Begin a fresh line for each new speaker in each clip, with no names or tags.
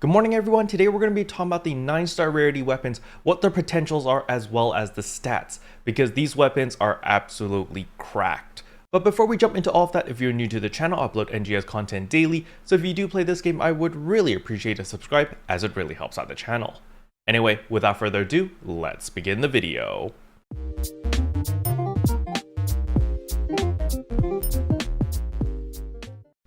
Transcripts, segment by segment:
Good morning everyone, today we're going to be talking about the 9-star rarity weapons, what their potentials are as well as the stats, because these weapons are absolutely cracked. But before we jump into all of that, if you're new to the channel, I upload NGS content daily, so if you do play this game, I would really appreciate a subscribe as it really helps out the channel. Anyway, without further ado, let's begin the video.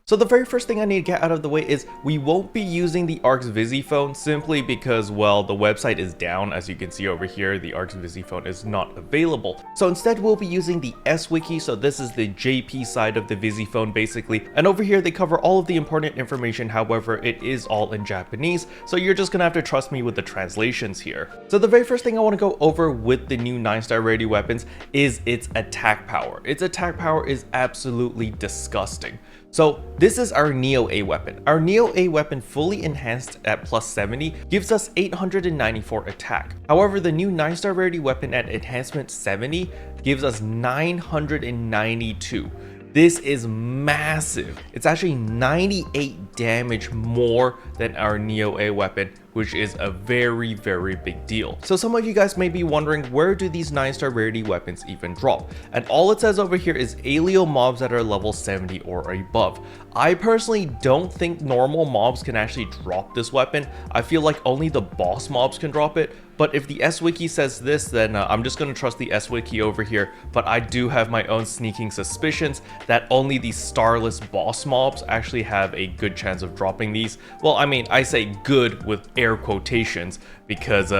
So the very first thing I need to get out of the way is we won't be using the ARX Visiphone simply because, well, the website is down. As you can see over here, the ARX Visiphone is not available. So instead we'll be using the S-Wiki, so this is the JP side of the Visiphone basically. And over here they cover all of the important information, however it is all in Japanese, so you're just gonna have to trust me with the translations here. So the very first thing I want to go over with the new 9-star rarity weapons is its attack power. Its attack power is absolutely disgusting. So this is our Neo A weapon. Our Neo A weapon fully enhanced at plus 70 gives us 894 attack. However, the new 9-star rarity weapon at enhancement 70 gives us 992. This is massive. It's actually 98 damage more than our Neo A weapon, which is a very big deal. So some of you guys may be wondering, where do these 9-star rarity weapons even drop? And all it says over here is Alio mobs that are level 70 or above. I personally don't think normal mobs can actually drop this weapon. I feel like only the boss mobs can drop it. But if the S-Wiki says this, then I'm just going to trust the S-Wiki over here. But I do have my own sneaking suspicions that only the starless boss mobs actually have a good chance of dropping these. Well, I mean, I say good with air quotations because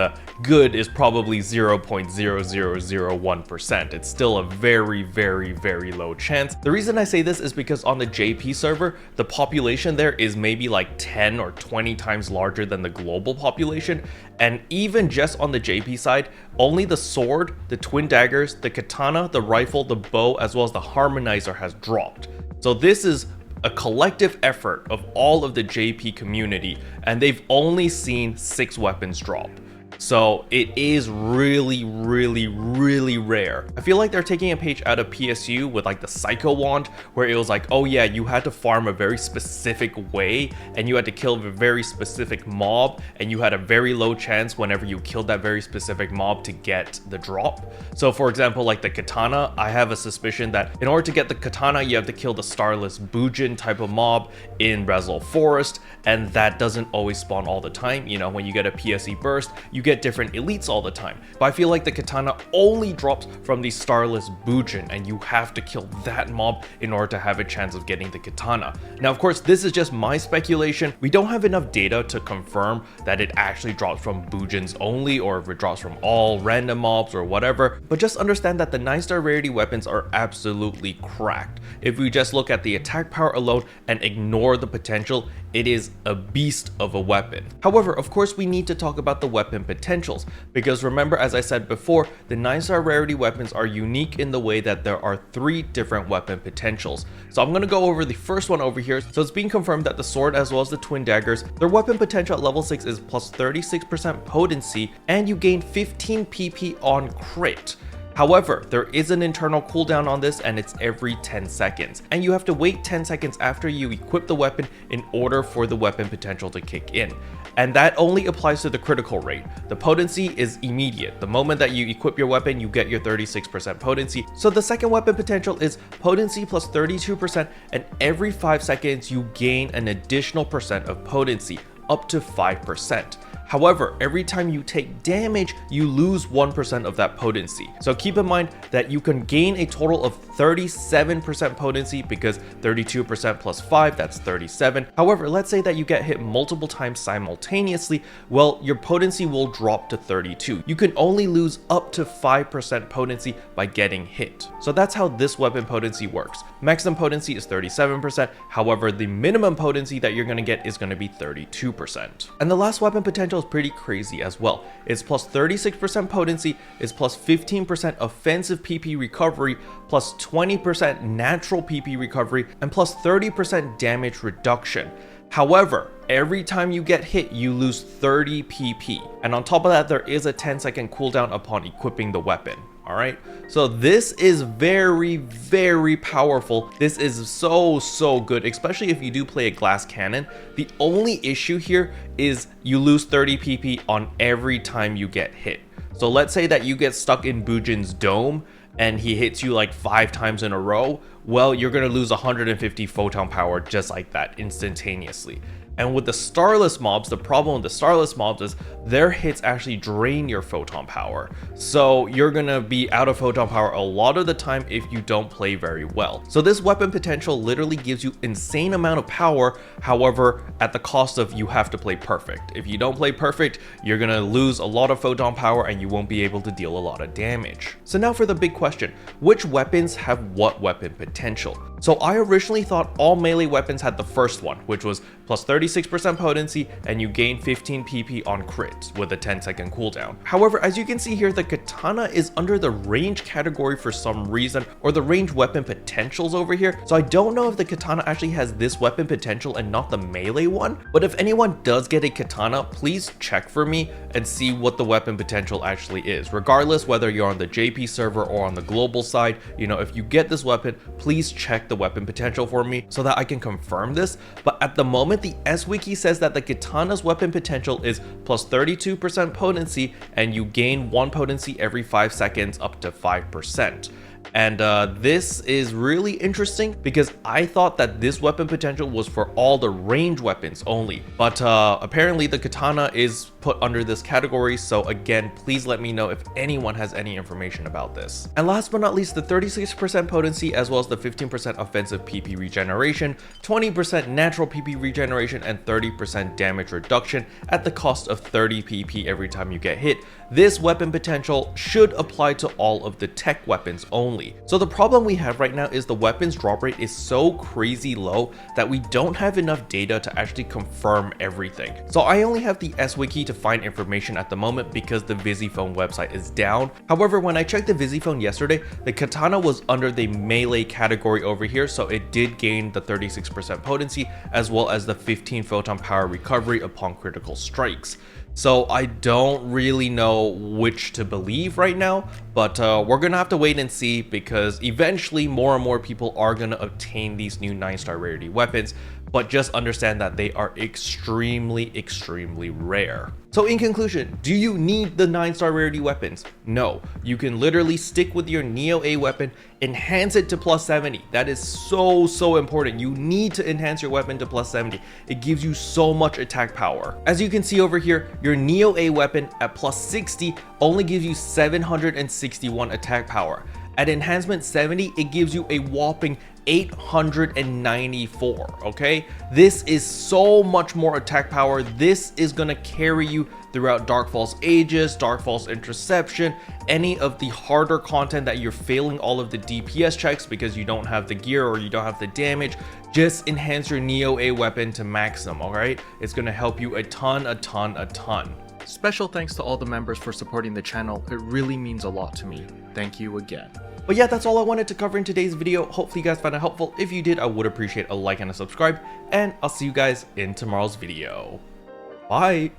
good is probably 0.0001%. It's still a very low chance. The reason I say this is because on the JP server, the population there is maybe like 10 or 20 times larger than the global population. And even just on the JP side, only the sword, the twin daggers, the katana, the rifle, the bow, as well as the harmonizer has dropped. So this is a collective effort of all of the JP community, and they've only seen 6 weapons drop. So it is really rare. I feel like they're taking a page out of PSU with like the Psycho Wand, where it was like, oh yeah, you had to farm a very specific way and you had to kill a very specific mob, and you had a very low chance whenever you killed that very specific mob to get the drop. So for example, like the katana, I have a suspicion that in order to get the katana, you have to kill the starless Bujin type of mob in Brazil Forest, and that doesn't always spawn all the time. You know, when you get a PSE burst, you get different elites all the time. But I feel like the katana only drops from the starless Bujin, and you have to kill that mob in order to have a chance of getting the katana. Now, of course, this is just my speculation. We don't have enough data to confirm that it actually drops from Bujins only, or if it drops from all random mobs or whatever. But just understand that the 9-star rarity weapons are absolutely cracked. If we just look at the attack power alone and ignore the potential, it is a beast of a weapon. However, of course, we need to talk about the weapon potentials, because remember, as I said before, the 9-star rarity weapons are unique in the way that there are 3 different weapon potentials. So I'm going to go over the first one over here. So it's being confirmed that the sword as well as the twin daggers, their weapon potential at level 6 is plus 36% potency, and you gain 15 PP on crit. However, there is an internal cooldown on this, and it's every 10 seconds. And you have to wait 10 seconds after you equip the weapon in order for the weapon potential to kick in. And that only applies to the critical rate. The potency is immediate. The moment that you equip your weapon, you get your 36% potency. So the second weapon potential is potency plus 32%, and every 5 seconds you gain an additional percent of potency, up to 5%. However, every time you take damage, you lose 1% of that potency. So keep in mind that you can gain a total of 37% potency, because 32% plus 5, that's 37. However, let's say that you get hit multiple times simultaneously, well, your potency will drop to 32. You can only lose up to 5% potency by getting hit. So that's how this weapon potency works. Maximum potency is 37%, however, the minimum potency that you're gonna get is gonna be 32%. And the last weapon potential is pretty crazy as well. It's plus 36% potency, it's plus 15% offensive PP recovery, plus 20% natural PP recovery, and plus 30% damage reduction. However, every time you get hit, you lose 30 PP. And on top of that, there is a 10-second cooldown upon equipping the weapon. All right, so this is very, very powerful. This is so good, especially if you do play a glass cannon. The only issue here is you lose 30 PP on every time you get hit. So let's say that you get stuck in Bujin's dome and he hits you like 5 times in a row. Well, you're gonna lose 150 photon power just like that instantaneously. And with the starless mobs, the problem with the starless mobs is their hits actually drain your photon power. So you're gonna be out of photon power a lot of the time if you don't play very well. So this weapon potential literally gives you insane amount of power, however, at the cost of you have to play perfect. If you don't play perfect, you're gonna lose a lot of photon power and you won't be able to deal a lot of damage. So now for the big question, which weapons have what weapon potential? So I originally thought all melee weapons had the first one, which was plus 36% potency and you gain 15 PP on crits with a 10-second cooldown. However, as you can see here, the katana is under the range category for some reason, or the range weapon potentials over here. So I don't know if the katana actually has this weapon potential and not the melee one, but if anyone does get a katana, please check for me and see what the weapon potential actually is. Regardless whether you're on the JP server or on the global side, you know, if you get this weapon, please check the weapon potential for me so that I can confirm this. But at the moment, the S-Wiki says that the katana's weapon potential is plus 32% potency and you gain 1 potency every 5 seconds up to 5%. And this is really interesting because I thought that this weapon potential was for all the range weapons only, but apparently the katana is put under this category. So again, please let me know if anyone has any information about this. And last but not least, the 36% potency as well as the 15% offensive PP regeneration, 20% natural PP regeneration, and 30% damage reduction at the cost of 30 PP every time you get hit. This weapon potential should apply to all of the tech weapons only. So the problem we have right now is the weapons drop rate is so crazy low that we don't have enough data to actually confirm everything. So I only have the S-Wiki to find information at the moment because the Vizifone website is down. However, when I checked the Vizifone yesterday, the katana was under the melee category over here, so it did gain the 36% potency as well as the 15 photon power recovery upon critical strikes. So I don't really know which to believe right now, but we're gonna have to wait and see because eventually more and more people are gonna obtain these new 9-star rarity weapons, but just understand that they are extremely rare. So in conclusion, do you need the 9-star rarity weapons? No, you can literally stick with your Neo A weapon, enhance it to plus 70. That is so important. You need to enhance your weapon to plus 70. It gives you so much attack power. As you can see over here, your Neo A weapon at plus 60 only gives you 761 attack power. At enhancement 70, it gives you a whopping 894. Okay, this is so much more attack power. This is gonna carry you throughout Darkfall's Aegis, Darkfall's Interception, any of the harder content that you're failing all of the DPS checks because you don't have the gear or you don't have the damage. Just enhance your Neo A weapon to maximum. All right, it's gonna help you a ton.
Special thanks to all the members for supporting the channel. It really means a lot to me. Thank you again.
But yeah, that's all I wanted to cover in today's video. Hopefully you guys found it helpful. If you did, I would appreciate a like and a subscribe, and I'll see you guys in tomorrow's video. Bye!